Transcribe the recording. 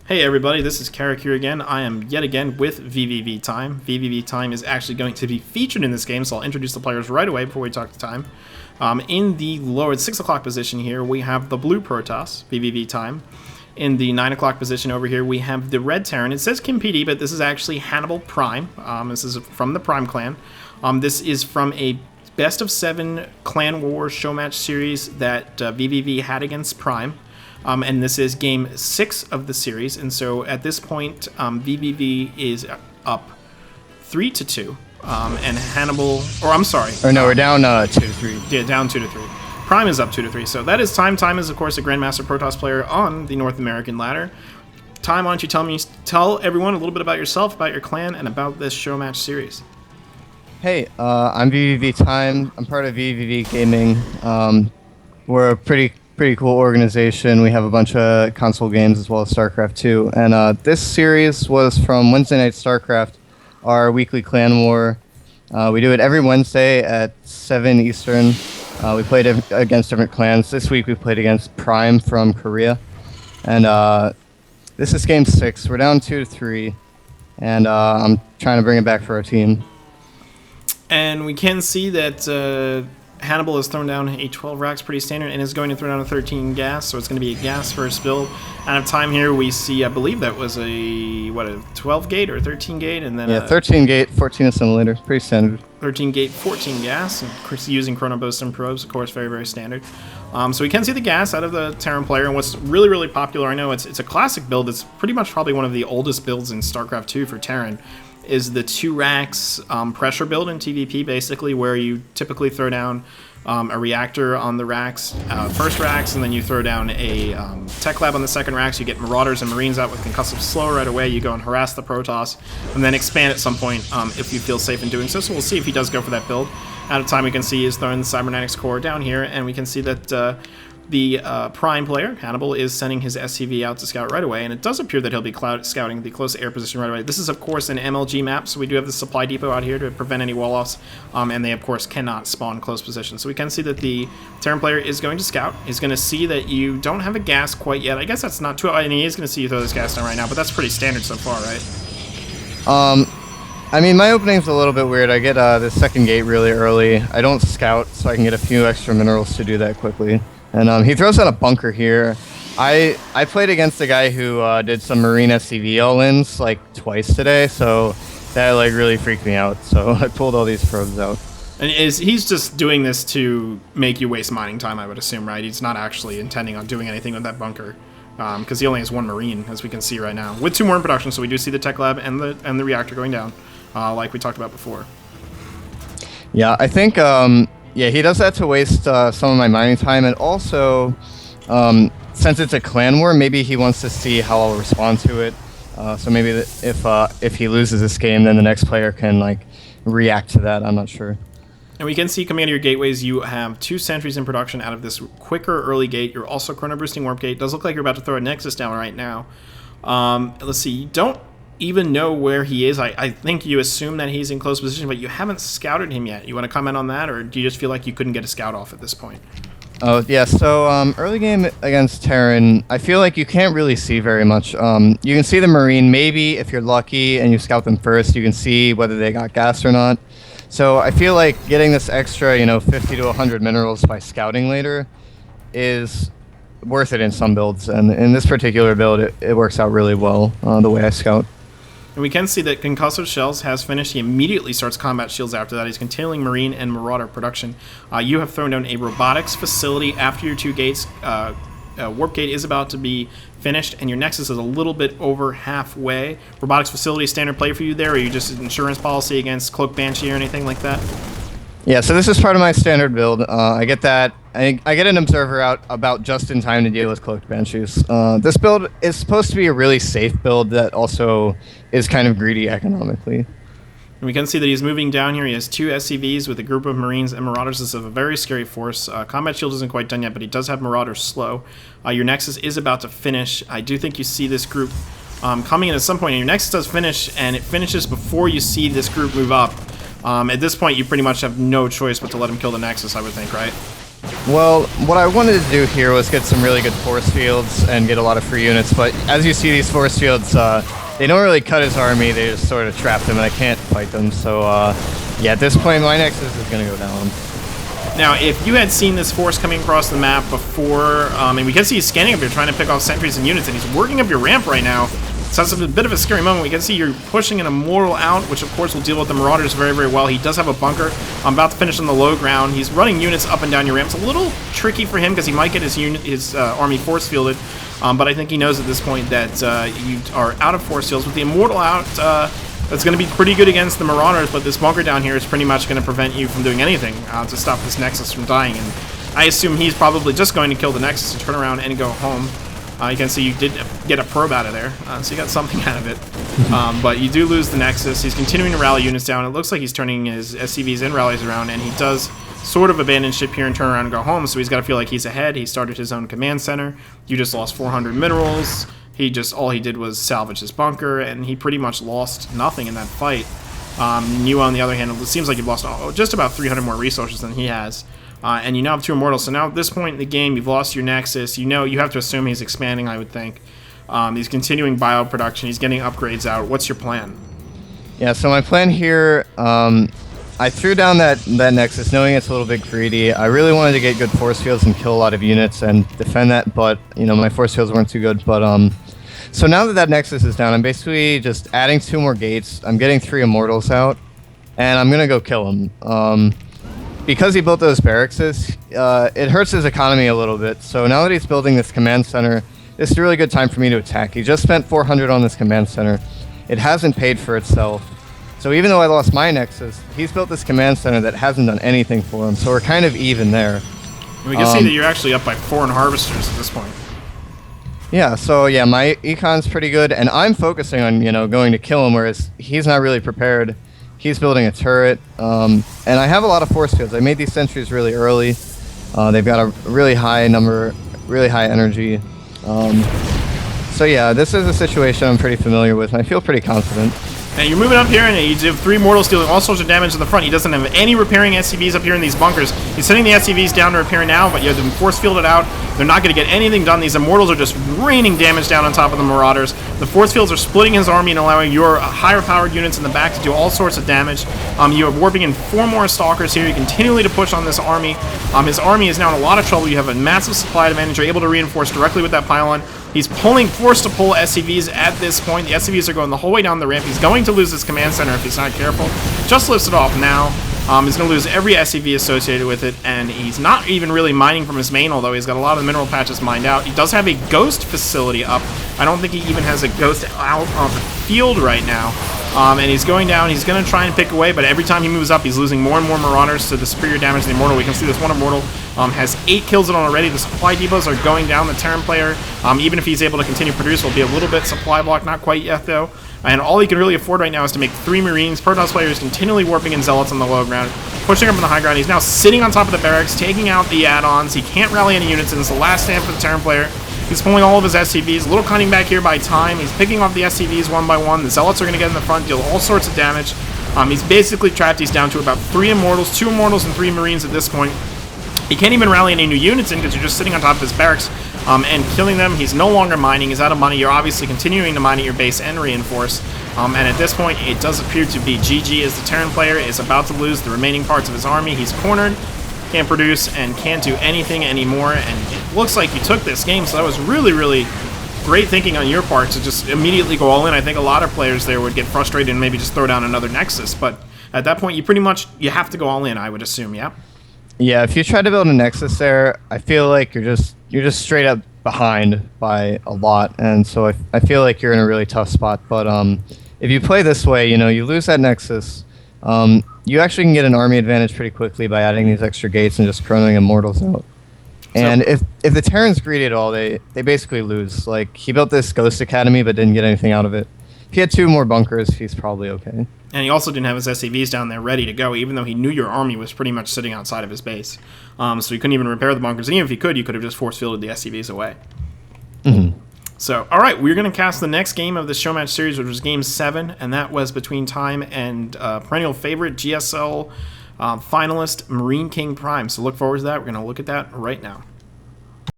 Hey everybody, this is Carrick here again. I am yet again with vVvTime. vVvTime is actually going to be featured in this game, so I'll introduce the players right away before we talk to time. In the lower 6 o'clock position here, we have the blue Protoss, vVvTime. In the 9 o'clock position over here, we have the red Terran. It says Kim PD, but this is actually Hannibal.Prime. This is from the Prime clan. This is from a best of 7 clan war show match series that vVv had against Prime. And this is game 6 of the series, and so at this point, vVv is up 3-2, and Hannibal, or I'm sorry. Or no, we're down 2-3. Yeah, down 2-3. Prime is up 2-3, so that is Time. Time is, of course, a Grandmaster Protoss player on the North American ladder. Time, why don't you tell everyone a little bit about yourself, about your clan, and about this show match series. Hey, I'm vVvTime. I'm part of vVv Gaming. We're a pretty cool organization. We have a bunch of console games as well as StarCraft 2. And this series was from Wednesday Night StarCraft, our weekly clan war. We do it every Wednesday at 7 Eastern. We played against different clans. This week we played against Prime from Korea. And this is game 6. We're down 2-3. And I'm trying to bring it back for our team. And we can see that Hannibal has thrown down a 12 racks, pretty standard, and is going to throw down a 13 gas, so it's going to be a gas first build. Out of time here, we see, I believe that was a 12 gate or 13 gate, and then 13 gate, 14 assimilator, pretty standard. 13 gate, 14 gas, and using chrono boost and probes, of course, very standard. So we can see the gas out of the Terran player, and what's really popular, I know it's a classic build. It's pretty much probably one of the oldest builds in StarCraft 2 for Terran. Is the 2 racks pressure build in TVP, basically, where you typically throw down a reactor on the racks, first racks, and then you throw down a tech lab on the second racks. You get Marauders and Marines out with concussive slow right away. You go and harass the Protoss, and then expand at some point if you feel safe in doing so. So we'll see if he does go for that build. Out of time, we can see he's throwing the Cybernetics core down here, and we can see that the Prime player, Hannibal, is sending his SCV out to scout right away, and it does appear that he'll be scouting the close air position right away. This is, of course, an MLG map, so we do have the supply depot out here to prevent any wall-offs, and they, of course, cannot spawn close position. So we can see that the Terran player is going to scout. He's going to see that you don't have a gas quite yet. I guess that's not too... I mean, he is going to see you throw this gas down right now, but that's pretty standard so far, right? I mean, my opening's a little bit weird. I get the second gate really early. I don't scout, so I can get a few extra minerals to do that quickly. And he throws out a bunker here. I played against a guy who did some Marine SCV all-ins like twice today, so that like really freaked me out. So I pulled all these probes out. And he's just doing this to make you waste mining time, I would assume, right? He's not actually intending on doing anything with that bunker, because he only has 1 Marine, as we can see right now, with 2 more in production. So we do see the tech lab and the reactor going down, like we talked about before. Yeah, I think. Yeah, he does that to waste some of my mining time, and also, since it's a clan war, maybe he wants to see how I'll respond to it. So maybe if he loses this game, then the next player can like react to that. I'm not sure. And we can see coming out of your gateways, you have 2 sentries in production out of this quicker early gate. You're also chrono boosting warp gate. It does look like you're about to throw a Nexus down right now. Let's see. You don't even know where he is. I think you assume that he's in close position, but you haven't scouted him yet. You want to comment on that, or do you just feel like you couldn't get a scout off at this point? Oh, yeah, so early game against Terran, I feel like you can't really see very much. You can see the Marine, maybe, if you're lucky and you scout them first, you can see whether they got gas or not. So I feel like getting this extra, 50 to 100 minerals by scouting later is worth it in some builds, and in this particular build, it works out really well, the way I scout. And we can see that Concussive Shells has finished. He immediately starts combat shields after that. He's continuing Marine and Marauder production. You have thrown down a robotics facility after your 2 gates. Warp gate is about to be finished, and your Nexus is a little bit over halfway. Robotics facility, standard play for you there, or are you just insurance policy against Cloak Banshee or anything like that? Yeah, so this is part of my standard build. I get that. I get an observer out about just in time to deal with Cloaked Banshees. This build is supposed to be a really safe build that also is kind of greedy economically. And we can see that he's moving down here. He has 2 SCVs with a group of Marines and Marauders. This is a very scary force. Combat Shield isn't quite done yet, but he does have Marauders slow. Your Nexus is about to finish. I do think you see this group coming in at some point, and your Nexus does finish, and it finishes before you see this group move up. At this point, you pretty much have no choice but to let him kill the Nexus, I would think, right? Well, what I wanted to do here was get some really good force fields and get a lot of free units, but as you see, these force fields, they don't really cut his army, they just sort of trap him, and I can't fight them, so yeah, at this point, my Nexus is going to go down. Now, if you had seen this force coming across the map before, and we can see he's scanning up here, trying to pick off sentries and units, and he's working up your ramp right now. So that's a bit of a scary moment. We can see you're pushing an Immortal out, which of course will deal with the Marauders very, very well. He does have a bunker. I'm about to finish on the low ground. He's running units up and down your ramp. It's a little tricky for him because he might get his army force fielded, but I think he knows at this point that you are out of force fields. With the Immortal out, that's going to be pretty good against the Marauders, but this bunker down here is pretty much going to prevent you from doing anything to stop this Nexus from dying. And I assume he's probably just going to kill the Nexus and turn around and go home. You can see you did get a probe out of there, so you got something out of it. But you do lose the Nexus. He's continuing to rally units down. It looks like he's turning his SCVs and rallies around, and he does sort of abandon ship here and turn around and go home, so he's got to feel like he's ahead. He started his own command center. You just lost 400 minerals. All he did was salvage his bunker, and he pretty much lost nothing in that fight. You, on the other hand, it seems like you've lost just about 300 more resources than he has. And you now have 2 Immortals, so now at this point in the game, you've lost your Nexus. You have to assume he's expanding, I would think. He's continuing bio production. He's getting upgrades out. What's your plan? Yeah, so my plan here, I threw down that Nexus knowing it's a little bit greedy. I really wanted to get good force fields and kill a lot of units and defend that, but, my force fields weren't too good. But, so now that Nexus is down, I'm basically just adding 2 more gates. I'm getting 3 Immortals out, and I'm going to go kill him. Because he built those barracks, it hurts his economy a little bit. So now that he's building this command center, this is a really good time for me to attack. He just spent 400 on this command center. It hasn't paid for itself. So even though I lost my Nexus, he's built this command center that hasn't done anything for him. So we're kind of even there. We can see that you're actually up by 4 in harvesters at this point. Yeah, so yeah, my econ's pretty good, and I'm focusing on, going to kill him, whereas he's not really prepared. He's building a turret, and I have a lot of force fields. I made these sentries really early. They've got a really high number, really high energy. So yeah, this is a situation I'm pretty familiar with, and I feel pretty confident. And you're moving up here, and you have 3 Mortals dealing all sorts of damage in the front. He doesn't have any repairing SCVs up here in these bunkers. He's sending the SCVs down to repair now, but you have them force fielded out. They're not going to get anything done. These Immortals are just raining damage down on top of the Marauders. The force fields are splitting his army and allowing your higher powered units in the back to do all sorts of damage. You are warping in 4 more Stalkers here. You continually to push on this army. His army is now in a lot of trouble. You have a massive supply advantage. You're able to reinforce directly with that pylon. He's forced to pull SCVs at this point. The SCVs are going the whole way down the ramp. He's going to lose his command center if he's not careful. Just lifts it off now. He's going to lose every SCV associated with it, and he's not even really mining from his main, although he's got a lot of the mineral patches mined out. He does have a ghost facility up. I don't think he even has a ghost out on the field right now. And he's going down. He's going to try and pick away, but every time he moves up, he's losing more and more Marauders to the superior damage of the Immortal. We can see this one Immortal has 8 kills in already. The supply depots are going down. The Terran player, even if he's able to continue to produce, will be a little bit supply blocked. Not quite yet, though. And all he can really afford right now is to make 3 Marines. Protoss player is continually warping in Zealots on the low ground, pushing up on the high ground. He's now sitting on top of the barracks, taking out the add-ons. He can't rally any units, and it's the last stand for the Terran player. He's pulling all of his SCVs. A little cunning back here by time. He's picking off the SCVs one by one. The Zealots are going to get in the front, deal all sorts of damage. He's basically trapped. He's down to about 3 Immortals, 2 Immortals, and 3 Marines at this point. He can't even rally any new units in because you're just sitting on top of his barracks and killing them. He's no longer mining. He's out of money. You're obviously continuing to mine at your base and reinforce. And at this point, it does appear to be GG as the Terran player is about to lose the remaining parts of his army. He's cornered, can't produce, and can't do anything anymore. And it looks like you took this game, so that was really, really great thinking on your part to just immediately go all in. I think a lot of players there would get frustrated and maybe just throw down another Nexus. But at that point, you have to go all in, I would assume, yeah? Yeah, if you try to build a Nexus there, I feel like you're just straight up behind by a lot, and so I feel like you're in a really tough spot. But if you play this way, you lose that Nexus. You actually can get an army advantage pretty quickly by adding these extra gates and just chronoing Immortals out. And if the Terrans greedy at all, they basically lose. Like, he built this Ghost Academy but didn't get anything out of it. If he had 2 more bunkers, he's probably okay. And he also didn't have his SCVs down there ready to go, even though he knew your army was pretty much sitting outside of his base. So he couldn't even repair the bunkers. And even if he could, you could have just force-fielded the SCVs away. Mm-hmm. So, all right, we're going to cast the next game of the show match series, which was Game 7, and that was between Time and perennial favorite GSL finalist MarineKing Prime. So look forward to that. We're going to look at that right now.